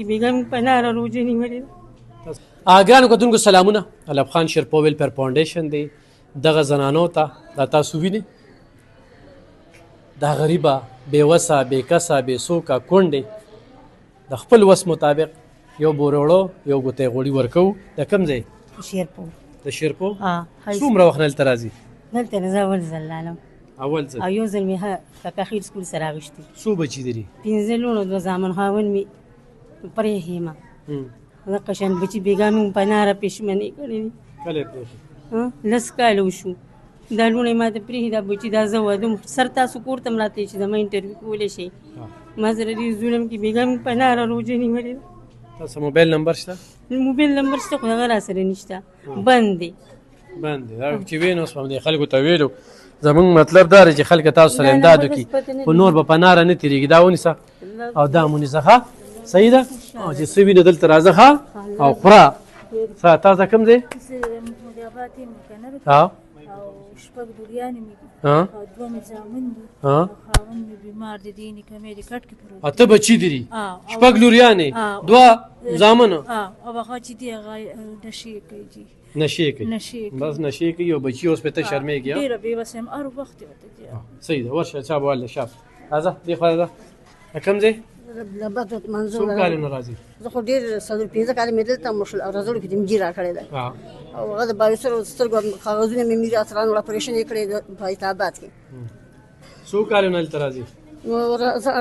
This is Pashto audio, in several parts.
کې بیګم په ناره روزه نیولې ده. ګرانو کتونکو سلامونه. علب خان شیرپو ویلفیر فاونډیشن دی دغه زنانو ته دا تاسو وینئ دا غریبه بېوسه بېکسه بېڅوکه کونډې د خپل وس مطابق یو بورې یو ګوتی غوړي ورکوو. د کوم ځای؟ شیرپو. د شیرپو. څومره وخت نه دلته راځي؟ دلته نه زه اول ځل رالم. اول ځل. او یو ځل مې کاکا خیل سکول سره اغوښتي. څو بچي لري؟ 15 لوڼو 2 زامن خاوند مې پرېښی یم. دغه شان بچي بېګا مې په ناره پښیماني کړې دي. کله یې پرېښي؟ 10 کاله وشو. دا لوڼې ما ته پرېښي دا بچي دا زه وادم سر تاسو کور ته م راتلی چې زما انټرویو کولی شئ. ما سره ډېر ظلم کې بېګا مې په ناره روزه نیولې ده. تاسو موبایل نمبر شته؟ موبایل نمبر شته خو هغه را سره نشته بند دی. بند دی. دا چې وینو اوس به خلکو ته ویلو زمونږ مطلب دا دی چې خلک تاسو سره امداد وکړي خو نور به په ناره نه تېرېږي. دا ونیسه او دا مو نیسه ښه صحیح ده. او چې څه وینو دلته راځه ښه او خوره. ښه تاسو کوم ځای؟ شپږ لوریانې مې دي او 2 مې زامن دي او خاوند مې بیمار دی دې نیکه مې د کټ کې پروت. اته بچي دي؟ شپږ لوریانې 2 زامن. او هغه چې دی هغه نشې کوي جي. نشې کوي؟ بس نشې کوي او بچي اوس پې ته شرمېږي. ډېره بېوسه یم هر وخت یې ورته ځي. صحیح ده. ورشه چا به والله شاپ راځه دې خوا راځه. کوم ځای؟ لبدت منظور. څو کالونه راځي؟ زه خو ډېر 15 کاله مې دلته مشل او رازلو کې د مجي راکړې ده او هغه د 22 سترګو کاغذونه مې میراث رانه اپریشن یې کړی په ایتابات کې. څو کالونه دلته راځي؟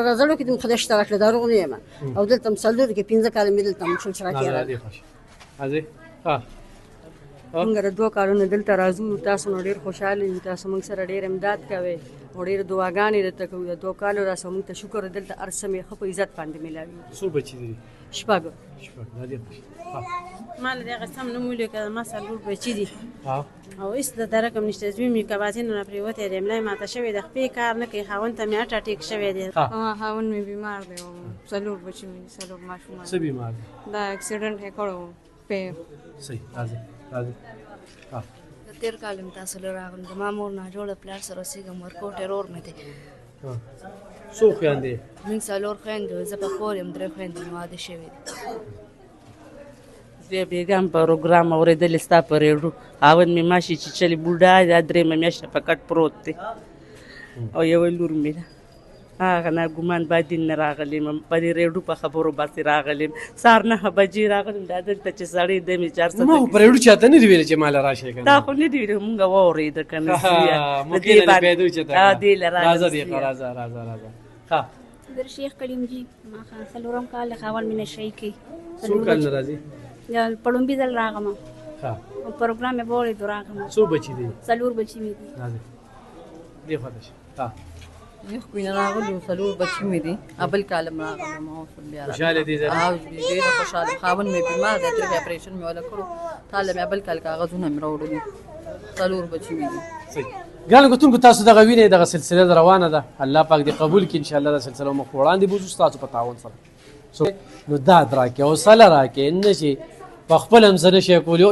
رازلو کې د خدای شته راکړې دا روغ نه یم او دلته مسلور کې 15 کاله مې دلته مشل شراکې راځي. راځي ها موږ 2 کالونه دلته راځو. تاسو نو ډېر خوشاله یو. تاسو موږ سره ډېر امداد کوئ او ډېر دعاګانې درته کوو. د 2 کالو راسه موږ ته شکر دلته هر څه مې ښه په عزت باندې میلاوي. څو بچي دي؟ 6. دا دې خوښ. ما له دغه سم نه مولې که ما 4 بچي دي او هېڅ د رقم نشته. زوی مې کبازینو نه پرېوتی دی. ملا یې ماته شوې ده خپې کار نه کوي. خاوند ته مې هټ اټیک شوی دی. خاوند مې بیمار دی او 4 بچي مې دي 4 ماشومان. څه بیمار دی؟ دا اکسیډنټ یې کړی و پې. صحیح راځي راځي. د 13 کال مې تاسو له راغلم. زما مور ناجوړه پلار سره اوسېږم. ورکوټ ورور مې دی. څو خویندې؟ موږ 4 خویندې زه په خور یم. 3 خویندې مې واده شوي دي. زه بېګا م پروګرام اورېدلې ستا په ریډیو. خاوند مې ماشي چیچلې بوډا دا 3 میاشته په کټ پروت دی او یوه لور مې ده. هغه ناګومان باید نه راغلم په دې ریډیو په خبرو باندې راغلم. سهار 9 بجې راغلم. دا دلته چې سړی دی مې 400 ما په ریډیو چاته نه دي ویلي چې ما له راشئ که نه. دا خو نه دي ویلي مونږ واورېده که نه. راځه ښه. در شیخ کلیم جی ما خان 4 کال خاوند مې نشئ کوي. څو کلونه راځي؟ په لومبي ځل راغلم ښه او پروګرام مې واورېدو راغلم. څو بچي دي؟ 4 بچي مې دي. راځئ دې خوا ته شه. ښه یو خو نه راغلو 4 بچي مې دي. بل کال م راغلم او بیا خوشحاله دي؟ ډېره خوشحاله. خاوند مې بیمار دی. ترې اپریشن مې وله کړو. تاله مې بل کال کاغذونه مې راوړلي. 4 بچي مې دي. صحیح. ګرانو کتونکو تاسو دغه وینئ دغه سلسله روانه ده. الله پاک دې قبول کړي. انشاءالله دا سلسله مخ وړاندې بوځو ستاسو په تعاون سره. نو داد راکړئ حوصله راکړئ نه چې په خپل هم څه نشئ کولی.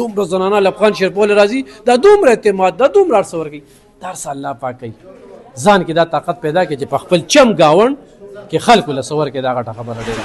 دومره زنانه علب خان شیرپو راځي دا دومره اعتماد دا دومره هر څه ورکوي. دا هر څه الله پاک کوي. ځان کې دا طاقت پیدا کړي چې په خپل چم ګاونډ کې خلکو له څه ورکړي. دا غټه خبره ډېره